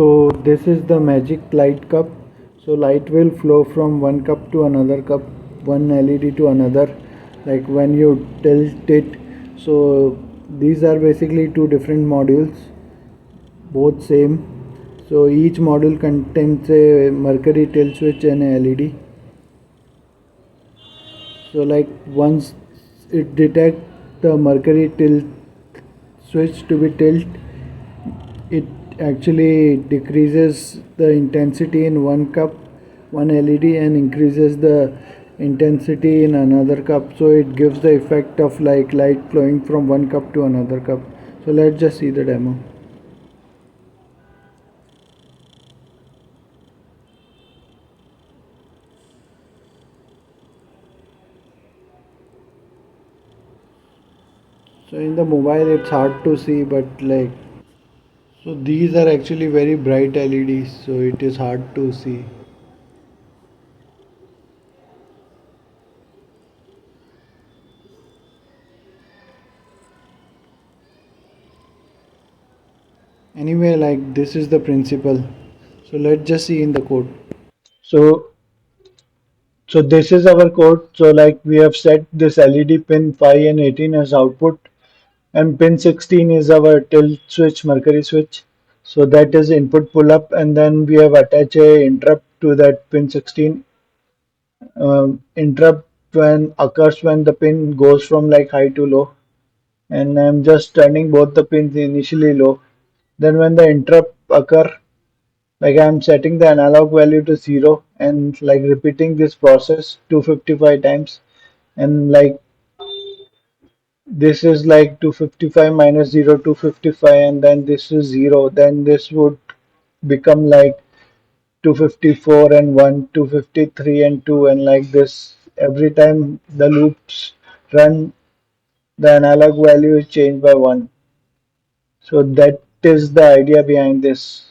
So this is the magic light cup. So light will flow from one cup to another cup, one LED to another, like when you tilt it. So these are basically two different modules, both same. So each module contains a mercury tilt switch and a LED. So like once it detects the mercury tilt switch to be tilt, it actually decreases the intensity in one cup, one LED, and increases the intensity in another cup. So it gives the effect of like light flowing from one cup to another cup. So let's just see the demo. So in the mobile it's hard to see, but like, so these are actually very bright LEDs, so it is hard to see. Anyway, like this is the principle. So let's just see in the code. So so this is our code. So like we have set this LED pin 5 and 18 as output, and pin 16 is our tilt switch, mercury switch. So that is input pull up, and then we have attached a interrupt to that pin 16. Interrupt when occurs when the pin goes from like high to low, and I'm just turning both the pins initially low. Then when the interrupt occur, like I'm setting the analog value to 0 and like repeating this process 255 times, and like this is like 255 minus 0, 255, and then this is 0, then this would become like 254 and 1, 253 and 2, and like this every time the loops run, the analog value is changed by 1. So that is the idea behind this.